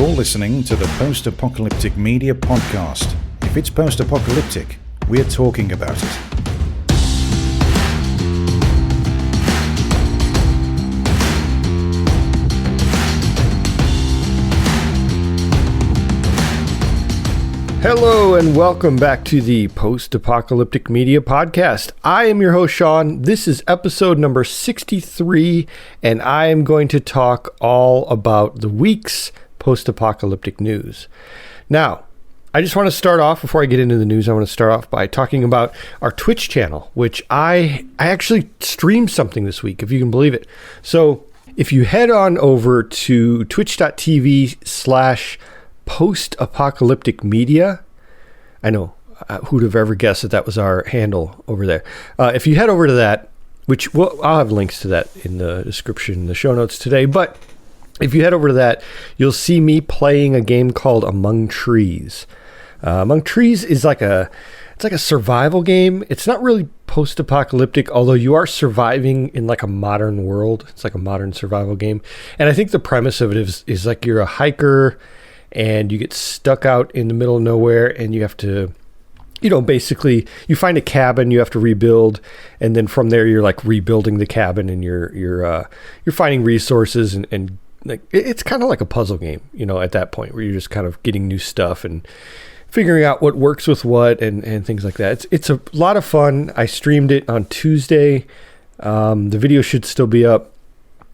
You're listening to the Post-Apocalyptic Media Podcast. If it's post-apocalyptic, we're talking about it. Hello and welcome back to the Post-Apocalyptic Media Podcast. I am your host, Sean. This is episode number 63, and I am going to talk all about the week's post-apocalyptic news. Now, I just want to start off, before I get into the news, I want to start off by talking about our Twitch channel, which I actually streamed something this week, if you can believe it. So if you head on over to twitch.tv/post-apocalyptic media, I know, who'd have ever guessed that that was our handle over there. If you head over to that, which I'll have links to that in the description, the show notes today, but if you head over to that, you'll see me playing a game called Among Trees. Among Trees is like a survival game. It's not really post-apocalyptic, although you are surviving in like a modern world. It's like a modern survival game. And I think the premise of it is like you're a hiker and you get stuck out in the middle of nowhere and you have to, basically you find a cabin you have to rebuild, and then from there you're like rebuilding the cabin and you're finding resources and like it's kind of like a puzzle game, at that point where you're just kind of getting new stuff and figuring out what works with what and things like that. It's a lot of fun. I streamed it on Tuesday. The video should still be up,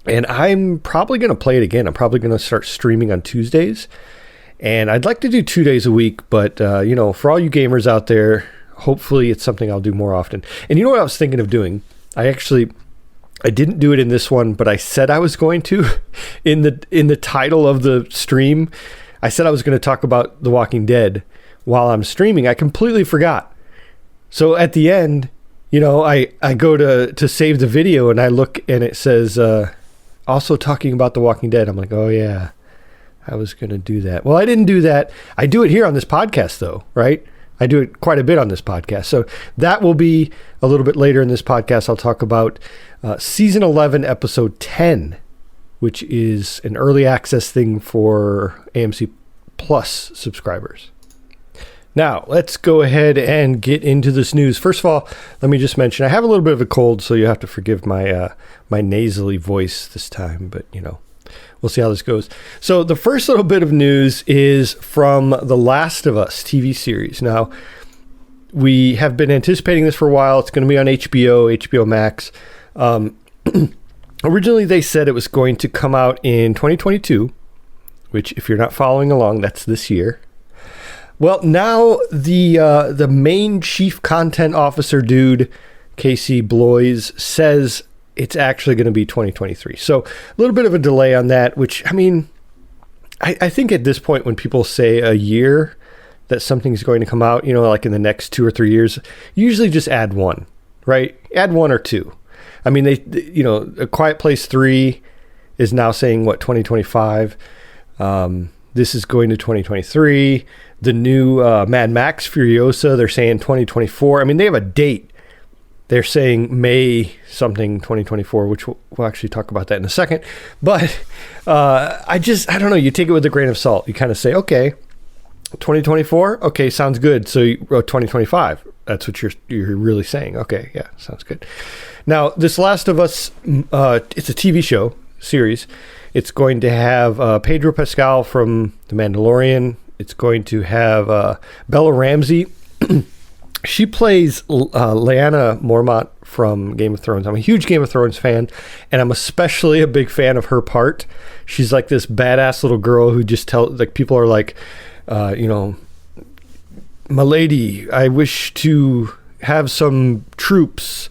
and I'm probably going to play it again. I'm probably going to start streaming on Tuesdays, and I'd like to do 2 days a week, but for all you gamers out there, hopefully it's something I'll do more often. And you know what I was thinking of doing? I didn't do it in this one, but I said I was going to. In the title of the stream, I said I was going to talk about The Walking Dead while I'm streaming. I completely forgot. So at the end, I go to save the video and I look and it says, also talking about The Walking Dead. I'm like, oh yeah, I was going to do that. Well, I didn't do that. I do it here on this podcast though, right? I do it quite a bit on this podcast. So that will be a little bit later in this podcast. I'll talk about season 11, episode 10, which is an early access thing for AMC Plus subscribers. Now, let's go ahead and get into this news. First of all, let me just mention, I have a little bit of a cold, so you have to forgive my nasally voice this time, but we'll see how this goes. So the first little bit of news is from The Last of Us TV series. Now, we have been anticipating this for a while. It's going to be on HBO Max. Originally, they said it was going to come out in 2022, which, if you're not following along, that's this year. Well, now the main chief content officer dude, Casey Bloys, says it's actually going to be 2023. So a little bit of a delay on that, which, I think at this point when people say a year that something's going to come out, like in the next 2 or 3 years, usually just add one, right? Add 1 or 2. A Quiet Place 3 is now saying, 2025? This is going to 2023. The new Mad Max Furiosa, they're saying 2024. They have a date. They're saying May something 2024, which we'll actually talk about that in a second. But I don't know. You take it with a grain of salt. You kind of say, okay, 2024? Okay, sounds good. So 2025. That's what you're really saying. Okay, yeah, sounds good. Now, this Last of Us, it's a TV show series. It's going to have Pedro Pascal from The Mandalorian. It's going to have Bella Ramsey. She plays Lyanna Mormont from Game of Thrones. I'm a huge Game of Thrones fan, and I'm especially a big fan of her part. She's like this badass little girl who just people are like, my lady, I wish to have some troops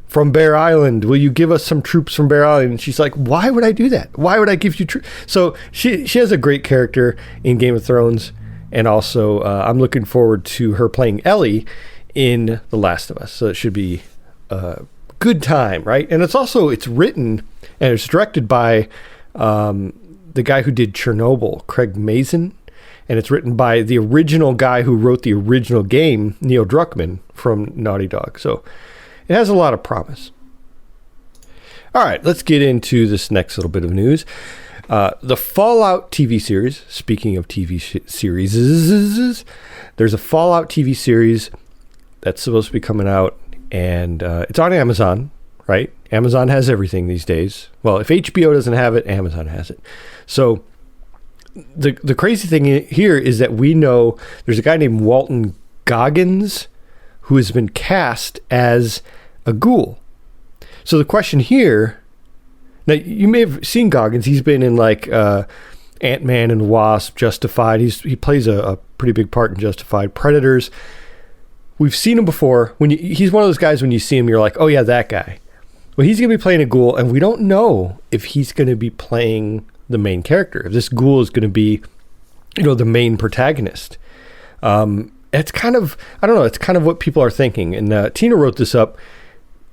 from Bear Island. Will you give us some troops from Bear Island? And she's like, why would I do that? Why would I give you troops? So she has a great character in Game of Thrones. And also, I'm looking forward to her playing Ellie in The Last of Us. So it should be a good time, right? And it's written and it's directed by the guy who did Chernobyl, Craig Mazin. And it's written by the original guy who wrote the original game, Neil Druckmann from Naughty Dog. So it has a lot of promise. All right, let's get into this next little bit of news. The Fallout TV series, speaking of TV series, there's a Fallout TV series that's supposed to be coming out, and it's on Amazon, right? Amazon has everything these days. Well, if HBO doesn't have it, Amazon has it. So the crazy thing here is that we know there's a guy named Walton Goggins who has been cast as a ghoul. So the question here, now you may have seen Goggins. He's been in like Ant-Man and the Wasp, Justified. He plays a pretty big part in Justified, Predators. We've seen him before. He's one of those guys when you see him, you're like, oh yeah, that guy. Well, he's going to be playing a ghoul, and we don't know if he's going to be playing the main character. If this ghoul is going to be, the main protagonist. It's kind of, I don't know, it's kind of what people are thinking. And Tina wrote this up,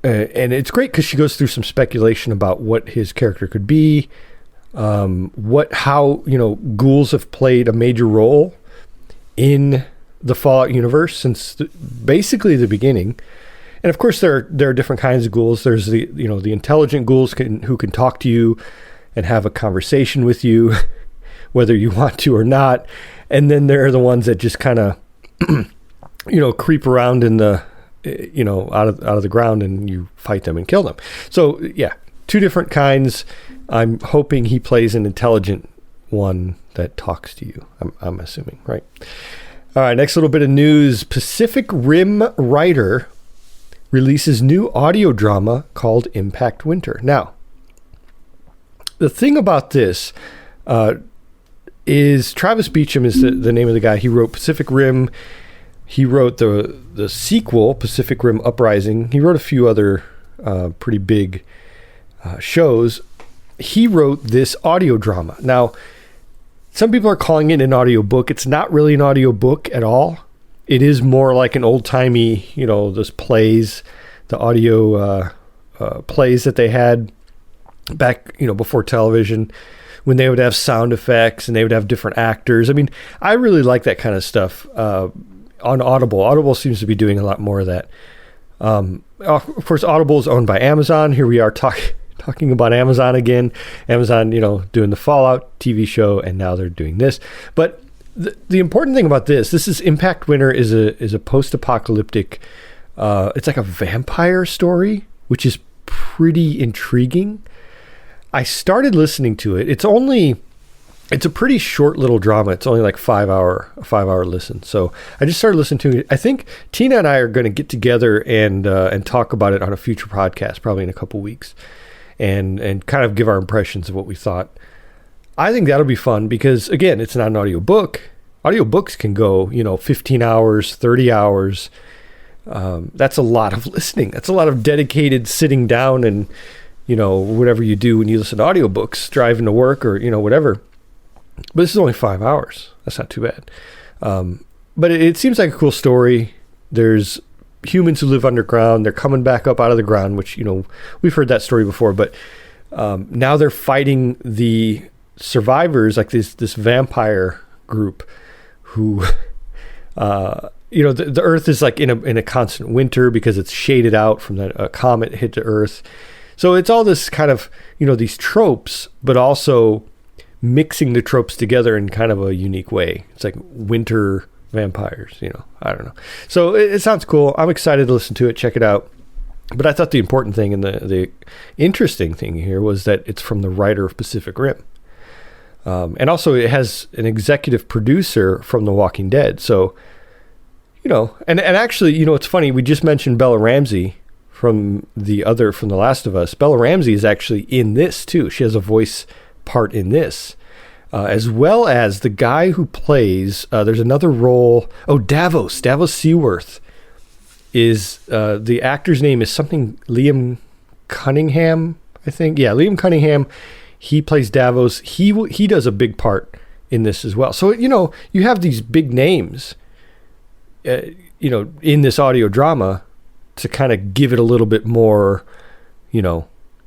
and it's great because she goes through some speculation about what his character could be, how ghouls have played a major role in the Fallout universe since basically the beginning. And of course, there are different kinds of ghouls. There's the intelligent ghouls who can talk to you and have a conversation with you, whether you want to or not. And then there are the ones that just kind of, creep around in the, out of the ground, and you fight them and kill them. So yeah, two different kinds. I'm hoping he plays an intelligent one that talks to you. I'm assuming, right? All right, next little bit of news. Pacific Rim writer releases new audio drama called Impact Winter. Now, the thing about this is Travis Beacham is the name of the guy. He wrote Pacific Rim. He wrote the sequel, Pacific Rim Uprising. He wrote a few other pretty big shows. He wrote this audio drama. Now, some people are calling it an audiobook. It's not really an audiobook at all. It is more like an old-timey, those plays, the audio plays that they had back, before television, when they would have sound effects and they would have different actors. I mean, I really like that kind of stuff on Audible. Audible seems to be doing a lot more of that. Of course, Audible is owned by Amazon. Here we are talking about Amazon again. Amazon, doing the Fallout TV show, and now they're doing this. But the important thing about this is Impact Winter is a post-apocalyptic, it's like a vampire story, which is pretty intriguing. I started listening to it. It's a pretty short little drama. It's only like 5 hour listen. So I just started listening to it. I think Tina and I are going to get together and talk about it on a future podcast, probably in a couple weeks, and kind of give our impressions of what we thought. I think that'll be fun because, again, it's not an audiobook. Audiobooks can go, 15 hours, 30 hours. That's a lot of listening. That's a lot of dedicated sitting down and, whatever you do when you listen to audiobooks, driving to work or, whatever. But this is only 5 hours. That's not too bad. But it seems like a cool story. There's humans who live underground. They're coming back up out of the ground, which, we've heard that story before. But now they're fighting the survivors, like this vampire group who, the Earth is like in a constant winter because it's shaded out from a comet hit to Earth. So it's all this kind of, these tropes, but also mixing the tropes together in kind of a unique way. It's like winter vampires, I don't know. So it sounds cool. I'm excited to listen to it, check it out. But I thought the important thing and the interesting thing here was that it's from the writer of Pacific Rim. And also it has an executive producer from The Walking Dead. So, and actually, it's funny. We just mentioned Bella Ramsey from The Last of Us. Bella Ramsey is actually in this too. She has a voice part in this, as well as the guy who plays, there's another role. Oh, Davos Seaworth is, the actor's name is something, Liam Cunningham, I think. Yeah, Liam Cunningham. He plays Davos. He does a big part in this as well. So, you have these big names, in this audio drama to kind of give it a little bit more,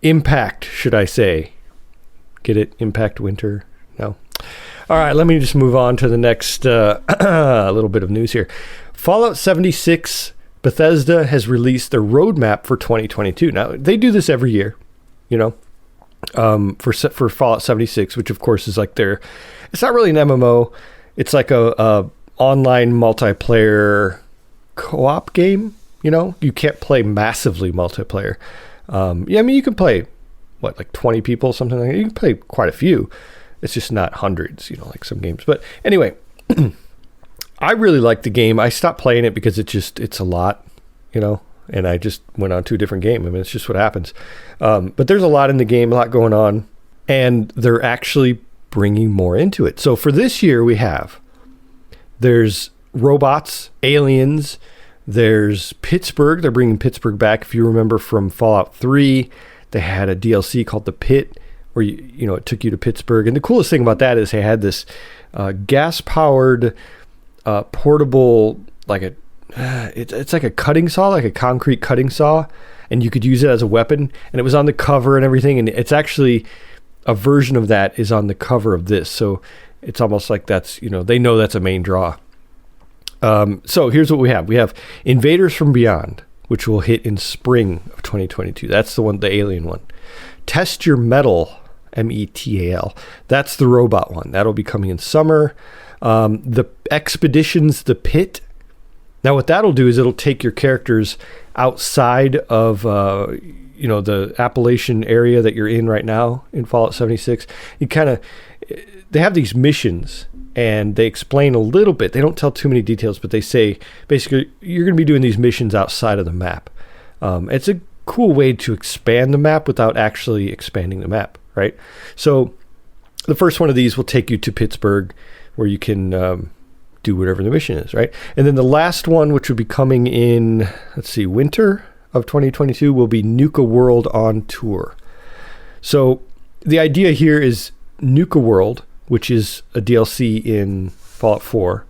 impact, should I say. Get it? Impact Winter? No. All right, let me just move on to the next little bit of news here. Fallout 76, Bethesda has released their roadmap for 2022. Now, they do this every year, for Fallout 76, which of course is like it's not really an MMO. It's like a online multiplayer co-op game. You know, you can't play massively multiplayer. I mean, you can play like 20 people, something like that. You can play quite a few. It's just not hundreds, like some games. But anyway, I really like the game. I stopped playing it because it's a lot, and I just went on to a different game. I mean, it's just what happens. But there's a lot in the game, a lot going on, and they're actually bringing more into it. So for this year, there's robots, aliens, there's Pittsburgh. They're bringing Pittsburgh back. If you remember from Fallout 3, they had a DLC called The Pit, where it took you to Pittsburgh. And the coolest thing about that is they had this gas-powered portable, it's like a cutting saw, like a concrete cutting saw, and you could use it as a weapon. And it was on the cover and everything. And it's actually a version of that is on the cover of this. So it's almost like that's, they know that's a main draw. So here's what we have. We have Invaders from Beyond, which will hit in spring of 2022. That's the alien one. Test Your Metal, METAL. That's the robot one. That'll be coming in summer. The Expeditions, The Pit. Now what that'll do is it'll take your characters outside of, the Appalachian area that you're in right now in Fallout 76. They have these missions and they explain a little bit. They don't tell too many details, but they say basically you're going to be doing these missions outside of the map. It's a cool way to expand the map without actually expanding the map, right? So the first one of these will take you to Pittsburgh, where you can do whatever the mission is, right? And then the last one, which will be coming in, winter of 2022, will be Nuka World on Tour. So the idea here is Nuka World, which is a DLC in Fallout 4,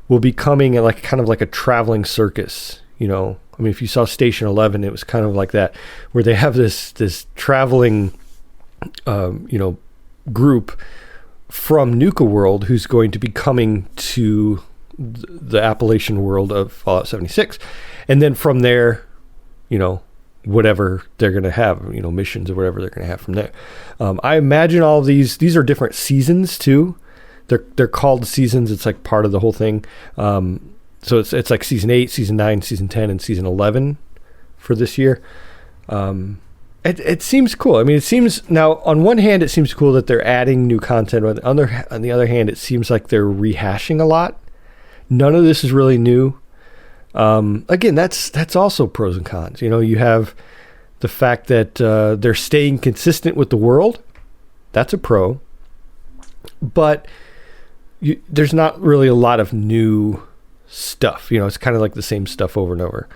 will be coming at kind of like a traveling circus. I mean, if you saw Station 11, it was kind of like that, where they have this traveling, group from Nuka World who's going to be coming to the Appalachian world of Fallout 76. And then from there, whatever they're going to have, missions or whatever they're going to have from there. I imagine all of these are different seasons too. They're called seasons. It's like part of the whole thing. So it's like season 8, season 9, season 10, and season 11 for this year. It seems cool. I mean, it seems, now on one hand, it seems cool that they're adding new content. On the other hand, it seems like they're rehashing a lot. None of this is really new. Again, that's also pros and cons. You have the fact that they're staying consistent with the world. That's a pro. But there's not really a lot of new stuff. It's kind of like the same stuff over and over.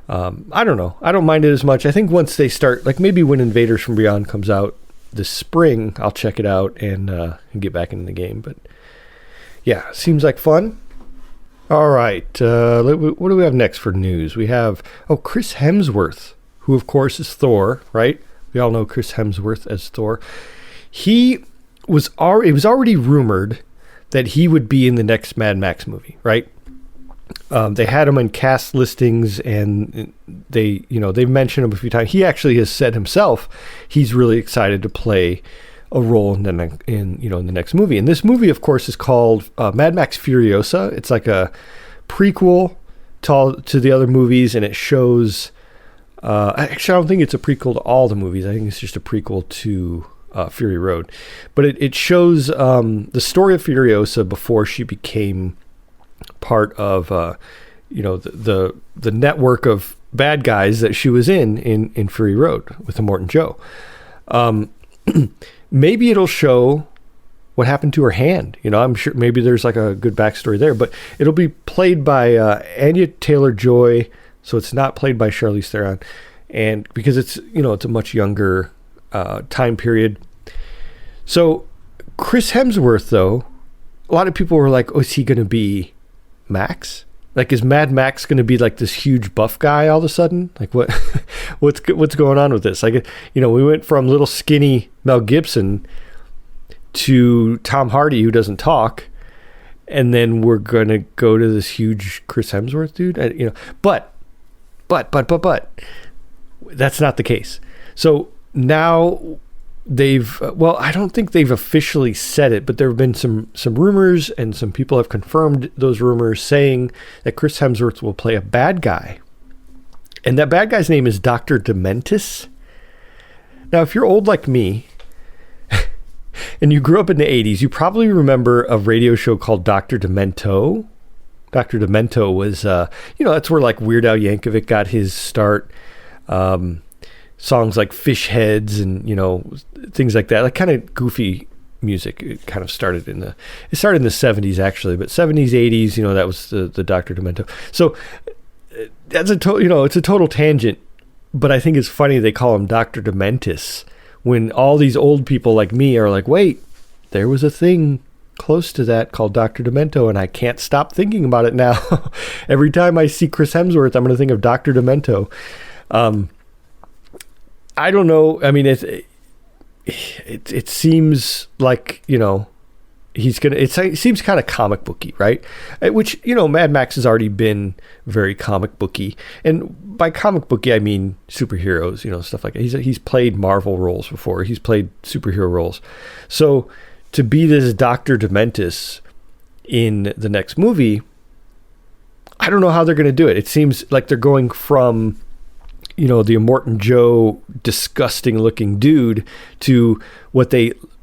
I don't know. I don't mind it as much. I think once they start, like maybe when Invaders from Beyond comes out this spring, I'll check it out and get back into the game. But yeah, seems like fun. All right. What do we have next for news? We have, Chris Hemsworth, who of course is Thor, right? We all know Chris Hemsworth as Thor. It was already rumored that he would be in the next Mad Max movie, right? They had him in cast listings, and they've mentioned him a few times. He actually has said himself he's really excited to play a role in the next movie. And this movie, of course, is called Mad Max Furiosa. It's like a prequel to the other movies, and it shows. Actually, I don't think it's a prequel to all the movies. I think it's just a prequel to Fury Road. But it shows the story of Furiosa before she became part of the network of bad guys that she was in Fury Road with Immortan Joe. Maybe it'll show what happened to her hand. I'm sure maybe there's like a good backstory there, but it'll be played by Anya Taylor-Joy, so it's not played by Charlize Theron, and because it's a much younger time period. So Chris Hemsworth, though, a lot of people were like, is he going to be Max? Like, is Mad Max going to be like this huge buff guy all of a sudden? Like, what's going on with this? Like, we went from little skinny Mel Gibson to Tom Hardy, who doesn't talk, and then we're going to go to this huge Chris Hemsworth dude. But that's not the case. So now I don't think they've officially said it, but there have been some rumors, and some people have confirmed those rumors, saying that Chris Hemsworth will play a bad guy. And that bad guy's name is Dr. Dementis. Now, if you're old like me, and you grew up in the 80s, you probably remember a radio show called Dr. Demento. Dr. Demento was, that's where like Weird Al Yankovic got his start. Songs like Fish Heads and, things like that, like kind of goofy music. It kind of started in the 70s actually, but 70s, 80s, that was the Dr. Demento. So that's it's a total tangent, but I think it's funny they call him Dr. Dementis when all these old people like me are like, wait, there was a thing close to that called Dr. Demento, and I can't stop thinking about it now. Every time I see Chris Hemsworth, I'm going to think of Dr. Demento. I don't know. I mean, it seems like, he's going to, it seems kind of comic booky, right? Which, Mad Max has already been very comic booky. And by comic booky, I mean superheroes, stuff like that. He's played Marvel roles before. He's played superhero roles. So to be this Dr. Dementis in the next movie, I don't know how they're going to do it. It seems like they're going from, the Immortan Joe disgusting looking dude to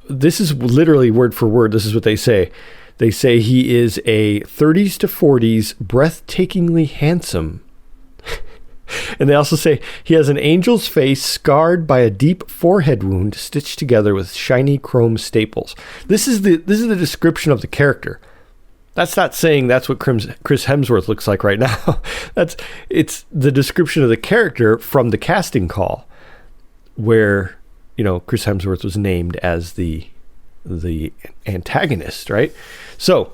this is literally word for word. This is what they say. They say he is a 30s to 40s, breathtakingly handsome. And they also say he has an angel's face scarred by a deep forehead wound stitched together with shiny chrome staples. This is the description of the character. That's not saying that's what Chris Hemsworth looks like right now. It's the description of the character from the casting call, where Chris Hemsworth was named as the antagonist, right? So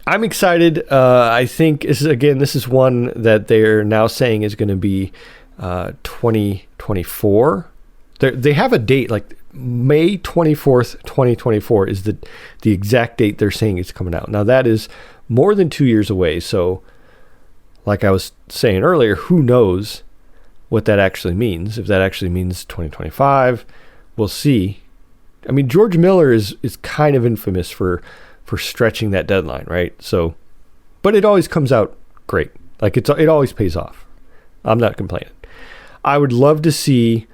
I'm excited. I think this is one that they're now saying is going to be 2024. They have a date, like May 24th, 2024 is the exact date they're saying it's coming out. Now that is more than 2 years away. So like I was saying earlier, who knows what that actually means? If that actually means 2025, we'll see. I mean, George Miller is kind of infamous for stretching that deadline, right? So, but it always comes out great. Like it always pays off. I'm not complaining. I would love to see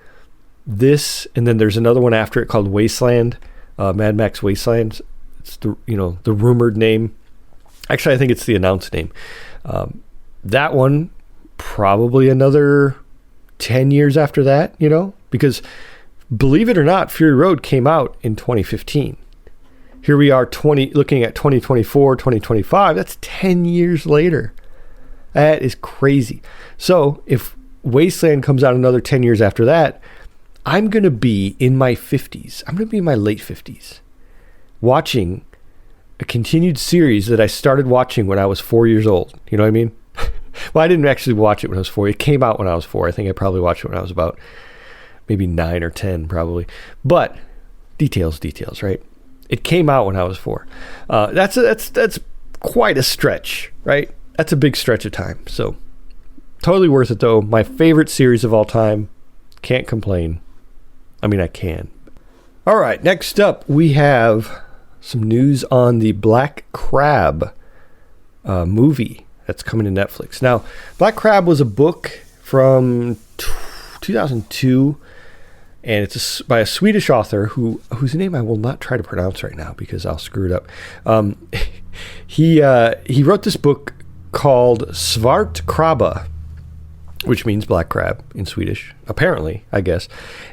this, and then there's another one after it called Wasteland, Mad Max Wasteland. It's the rumored name. Actually, I think it's the announced name. That one, probably another 10 years after that, because believe it or not, Fury Road came out in 2015. Here we are looking at 2024, 2025. That's 10 years later. That is crazy. So if Wasteland comes out another 10 years after that, I'm going to be in my 50s. I'm going to be in my late 50s watching a continued series that I started watching when I was 4 years old. You know what I mean? Well, I didn't actually watch it when I was 4. It came out when I was 4. I think I probably watched it when I was about maybe 9 or 10 probably. But details, right? It came out when I was 4. That's quite a stretch, right? That's a big stretch of time. So totally worth it though. My favorite series of all time. Can't complain. I mean, I can. All right, next up we have some news on the Black Crab movie that's coming to Netflix. Now, Black Crab was a book from 2002, and it's by a Swedish author whose name I will not try to pronounce right now because I'll screw it up. He wrote this book called Svart Krabba, which means black crab in Swedish, apparently, I guess.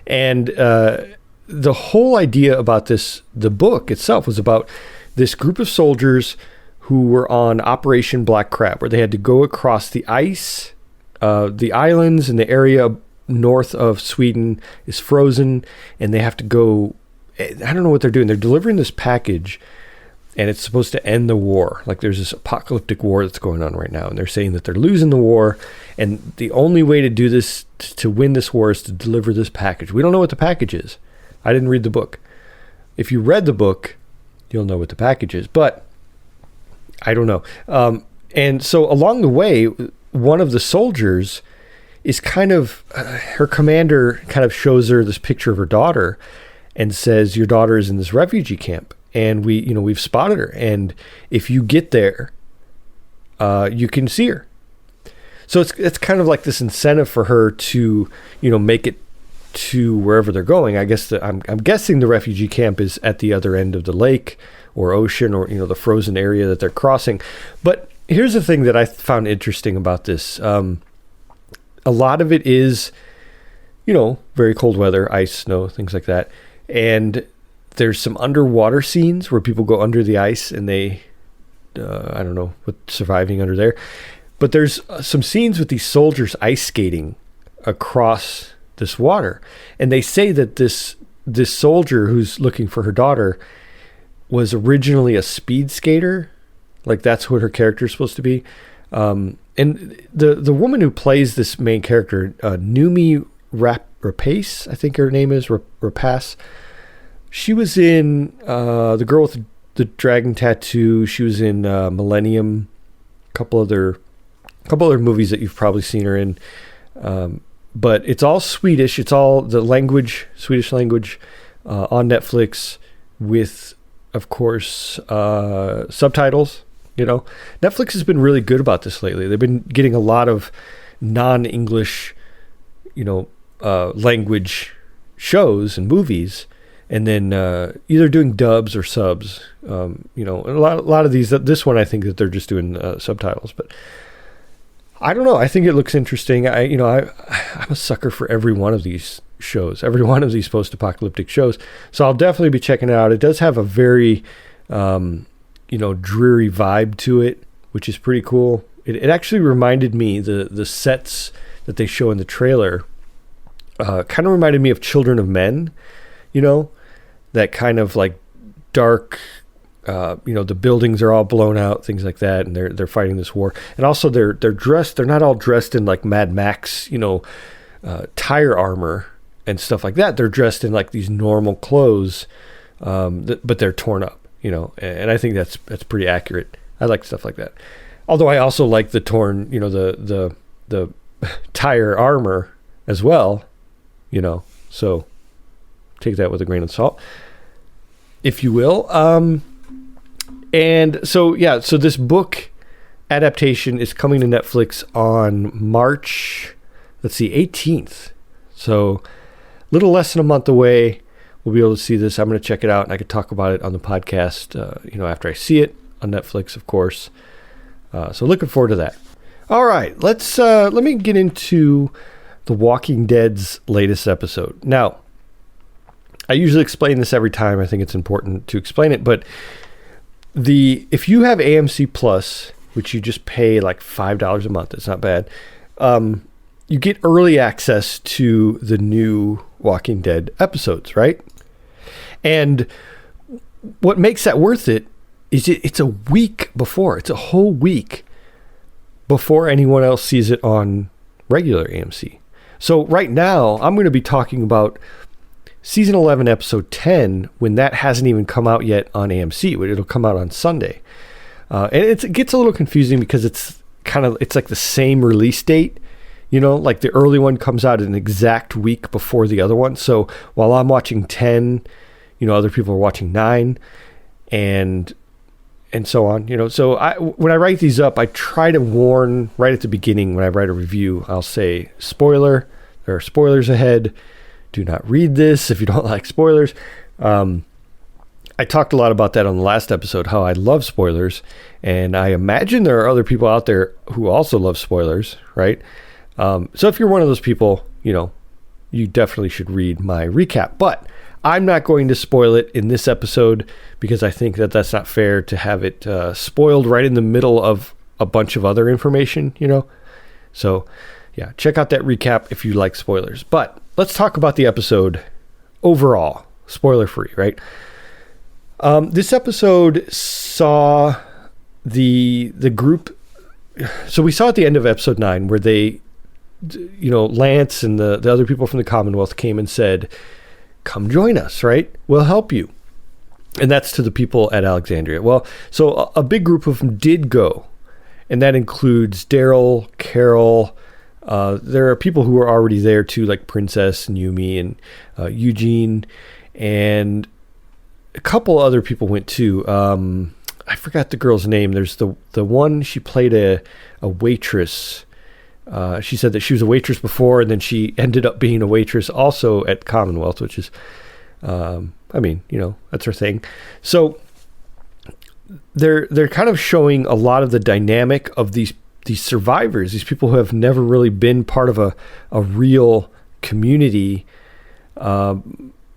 And the whole idea about the book itself was about this group of soldiers who were on Operation Black Crab, where they had to go across the ice. The islands and the area north of Sweden is frozen, and they have to go. I don't know what they're doing. They're delivering this package, and it's supposed to end the war. Like there's this apocalyptic war that's going on right now, and they're saying that they're losing the war, and the only way to do this, to win this war, is to deliver this package. We don't know what the package is. I didn't read the book. If you read the book, you'll know what the package is, but I don't know. And so along the way, one of the soldiers is kind of, her commander kind of shows her this picture of her daughter, and says, your daughter is in this refugee camp, and we've spotted her, and if you get there, you can see her. So it's kind of like this incentive for her to, make it to wherever they're going. I guess I'm guessing the refugee camp is at the other end of the lake or ocean, or the frozen area that they're crossing. But here's the thing that I found interesting about this. A lot of it is, very cold weather, ice, snow, things like that. And there's some underwater scenes where people go under the ice and they, I don't know, with surviving under there. But there's some scenes with these soldiers ice skating across this water. And they say that this soldier who's looking for her daughter was originally a speed skater. Like, that's what her character is supposed to be. And the woman who plays this main character, Numi Rapace, I think her name is, Rapace. She was in The Girl with the Dragon Tattoo. She was in Millennium. A couple other movies that you've probably seen her in. But it's all Swedish. It's all the language, Swedish language, on Netflix with, of course, subtitles. Netflix has been really good about this lately. They've been getting a lot of non-English, language shows and movies, and then either doing dubs or subs. And a lot of these. This one, I think that they're just doing subtitles, but I don't know. I think it looks interesting. I'm a sucker for every one of these shows, every one of these post-apocalyptic shows. So I'll definitely be checking it out. It does have a very dreary vibe to it, which is pretty cool. It actually reminded me, the sets that they show in the trailer kind of reminded me of Children of Men, that kind of like dark, the buildings are all blown out, things like that, and they're fighting this war. And also they're not all dressed in like Mad Max, tire armor and stuff like that. They're dressed in like these normal clothes, but they're torn up. And I think that's pretty accurate. I like stuff like that. Although I also like the torn, the tire armor as well, so take that with a grain of salt, if you will. And so this book adaptation is coming to Netflix on March, 18th. So a little less than a month away. We'll be able to see this. I'm going to check it out, and I could talk about it on the podcast, after I see it on Netflix, of course. So looking forward to that. All right, let me get into The Walking Dead's latest episode. Now, I usually explain this every time. I think it's important to explain it, but if you have AMC Plus, which you just pay like $5 a month, it's not bad. You get early access to the new Walking Dead episodes, right? And what makes that worth it is it's a week before. It's a whole week before anyone else sees it on regular AMC. So right now, I'm going to be talking about season 11, episode 10, when that hasn't even come out yet on AMC. It'll come out on Sunday. And it gets a little confusing because it's like the same release date. Like the early one comes out an exact week before the other one. So while I'm watching 10, other people are watching 9 and so on, so when I write these up, I try to warn right at the beginning. When I write a review, I'll say, spoiler, there are spoilers ahead. Do not read this if you don't like spoilers. I talked a lot about that on the last episode, how I love spoilers. And I imagine there are other people out there who also love spoilers, right? So if you're one of those people, you definitely should read my recap. But I'm not going to spoil it in this episode because I think that that's not fair to have it spoiled right in the middle of a bunch of other information, So, yeah, check out that recap if you like spoilers. But let's talk about the episode overall, spoiler-free, right? This episode saw the group. So we saw at the end of episode 9 where they, Lance and the other people from the Commonwealth came and said, come join us, right? We'll help you. And that's to the people at Alexandria. Well, so a big group of them did go. And that includes Daryl, Carol. There are people who are already there too, like Princess and Yumi and Eugene. and a couple other people went too. I forgot the girl's name. There's the one, she played a waitress. She said that she was a waitress before, and then she ended up being a waitress also at Commonwealth, which is, that's her thing. So they're kind of showing a lot of the dynamic of these survivors, these people who have never really been part of a real community.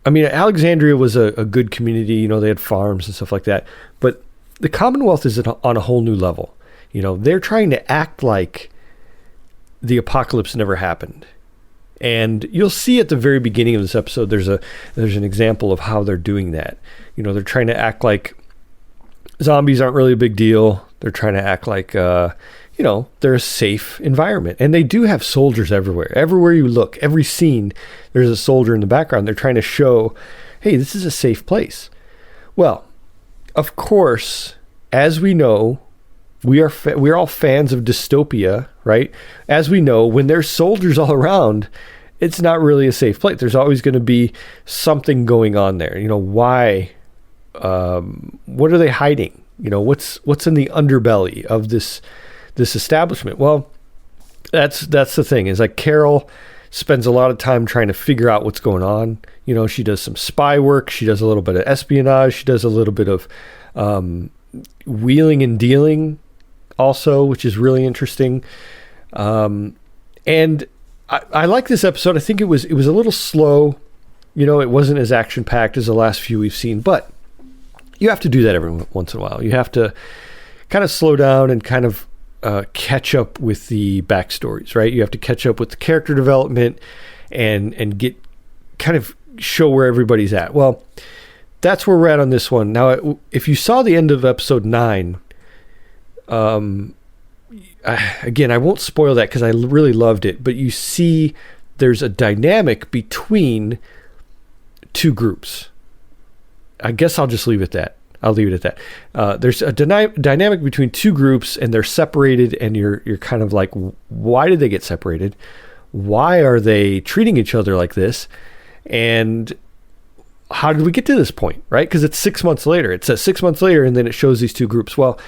Alexandria was a good community. They had farms and stuff like that. But the Commonwealth is on a whole new level. They're trying to act like the apocalypse never happened. And you'll see at the very beginning of this episode, there's an example of how they're doing that. They're trying to act like zombies aren't really a big deal. They're trying to act like, they're a safe environment. And they do have soldiers everywhere. Everywhere you look, every scene, there's a soldier in the background. They're trying to show, hey, this is a safe place. Well, of course, as we know, we're all fans of dystopia, right? As we know, when there's soldiers all around, it's not really a safe place. There's always going to be something going on there. Why? What are they hiding? What's in the underbelly of this establishment? Well, that's the thing. Is like Carol spends a lot of time trying to figure out what's going on. She does some spy work. She does a little bit of espionage. She does a little bit of wheeling and dealing also, which is really interesting. And I like this episode. I think it was a little slow. It wasn't as action packed as the last few we've seen, but you have to do that every once in a while. You have to kind of slow down and kind of catch up with the backstories, right? You have to catch up with the character development and get kind of show where everybody's at. Well, that's where we're at on this one. Now, if you saw the end of episode 9, again, I won't spoil that because I really loved it, but you see there's a dynamic between two groups. I guess I'll just leave it at that. I'll leave it at that. There's a dynamic between two groups, and they're separated, and you're kind of like, why did they get separated? Why are they treating each other like this? And how did we get to this point, right? Because it's 6 months later. It says 6 months later, and then it shows these two groups. Well,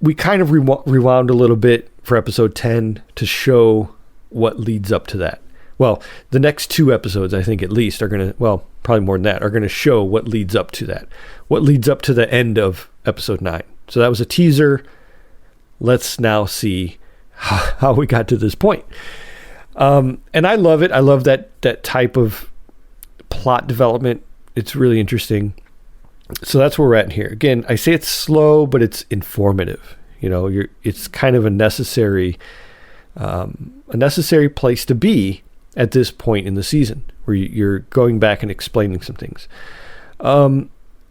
we kind of rewound a little bit for episode 10 to show what leads up to that. Well, the next 2 episodes, I think at least, are going to, well, probably more than that, are going to show what leads up to that. What leads up to the end of episode 9. So that was a teaser. Let's now see how we got to this point. And I love it. I love that type of plot development. It's really interesting. So that's where we're at here. Again, I say it's slow, but it's informative. It's kind of a necessary place to be at this point in the season, where you're going back and explaining some things.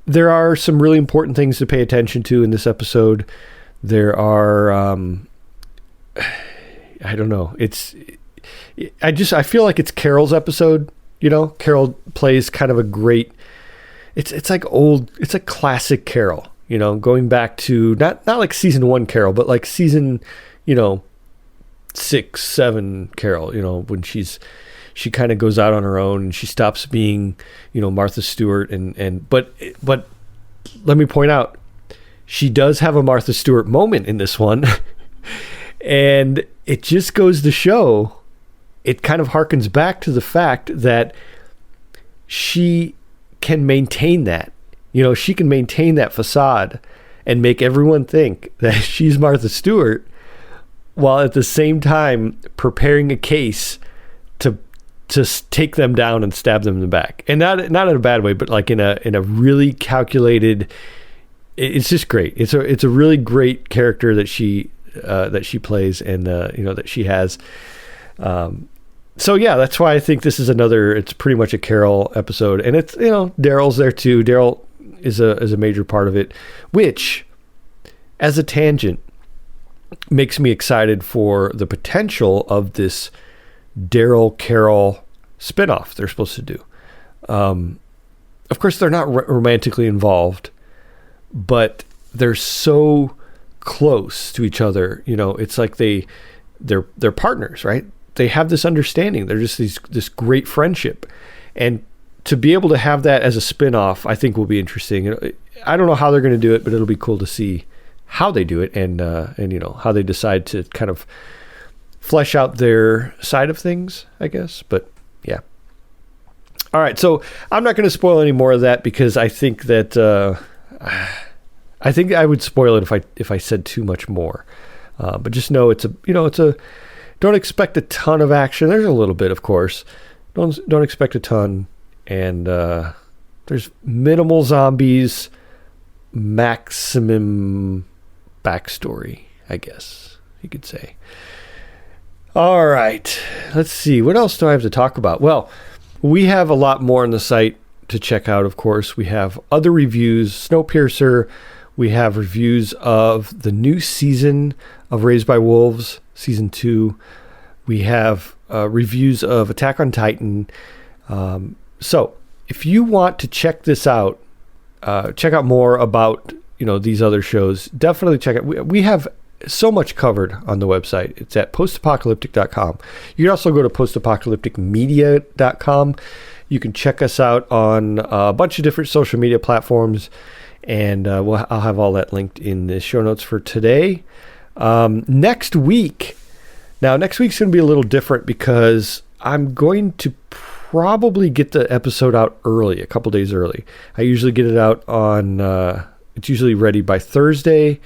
There are some really important things to pay attention to in this episode. There are, I don't know. I feel like it's Carol's episode. Carol plays kind of a great, it's like classic Carol, going back to not like season 1 Carol, but like season, 6, 7 Carol, when she kind of goes out on her own and she stops being, Martha Stewart but let me point out, she does have a Martha Stewart moment in this one. And it just goes to show, it kind of harkens back to the fact that she can maintain that. She can maintain that facade and make everyone think that she's Martha Stewart, while at the same time preparing a case to take them down and stab them in the back. And not in a bad way, but like in a really calculated, it's just great. It's a really great character that she plays, and that she has. So yeah, that's why I think this is it's pretty much a Carol episode. And it's, Daryl's there too. Daryl is a major part of it, which, as a tangent, makes me excited for the potential of this Daryl Carol spinoff they're supposed to do. Of course, they're not romantically involved, but they're so close to each other. It's like they're partners, right? They have this understanding. They're just this great friendship, and to be able to have that as a spin-off, I think will be interesting. I don't know how they're going to do it, but it'll be cool to see how they do it and how they decide to kind of flesh out their side of things, I guess. But yeah. All right, so I'm not going to spoil any more of that because I think that I think I would spoil it if I said too much more. But just know it's a don't expect a ton of action. There's a little bit, of course. Don't expect a ton, and there's minimal zombies, maximum backstory, I guess you could say. All right, let's see. What else do I have to talk about? Well, we have a lot more on the site to check out, of course. We have other reviews, Snowpiercer. We have reviews of the new season of Raised by Wolves, Season 2. We have reviews of Attack on Titan. So if you want to check this out, check out more about these other shows, definitely check it. We have so much covered on the website. It's at post-apocalyptic.com. You can also go to post-apocalypticmedia.com. You can check us out on a bunch of different social media platforms, and I'll have all that linked in the show notes for today. Next week's going to be a little different because I'm going to probably get the episode out early, a couple days early. I usually get it out on, it's usually ready by Thursday,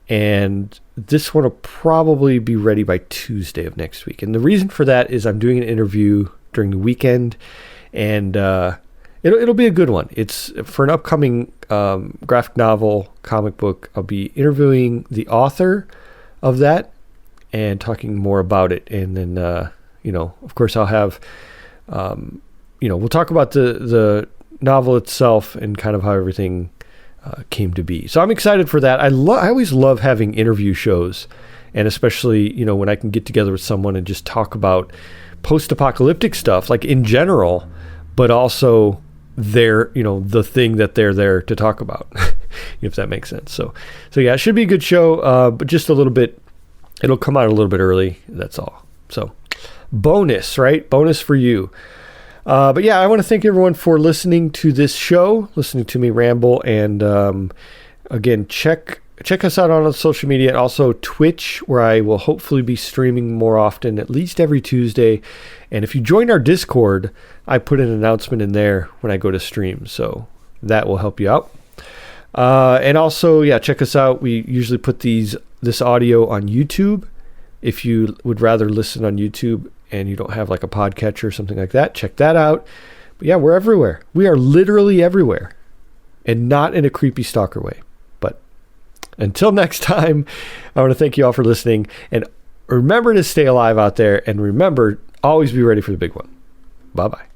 and this one will probably be ready by Tuesday of next week. And the reason for that is I'm doing an interview during the weekend, and it'll be a good one. It's for an upcoming graphic novel, comic book. I'll be interviewing the author of that and talking more about it. And then, of course, I'll have, we'll talk about the novel itself and kind of how everything came to be. So I'm excited for that. I always love having interview shows, and especially, when I can get together with someone and just talk about post-apocalyptic stuff, like in general, but also the thing that they're there to talk about, if that makes sense. So yeah, it should be a good show, but just a little bit, it'll come out a little bit early. That's all. So bonus, right? Bonus for you. But yeah, I want to thank everyone for listening to this show, listening to me ramble. And again, check us out on social media and also Twitch, where I will hopefully be streaming more often, at least every Tuesday. And if you join our Discord, I put an announcement in there when I go to stream. So that will help you out. And also, yeah, check us out. We usually put this audio on YouTube. If you would rather listen on YouTube and you don't have like a podcatcher or something like that, check that out. But yeah, we're everywhere. We are literally everywhere, and not in a creepy stalker way. But until next time, I want to thank you all for listening, and remember to stay alive out there, and remember, always be ready for the big one. Bye-bye.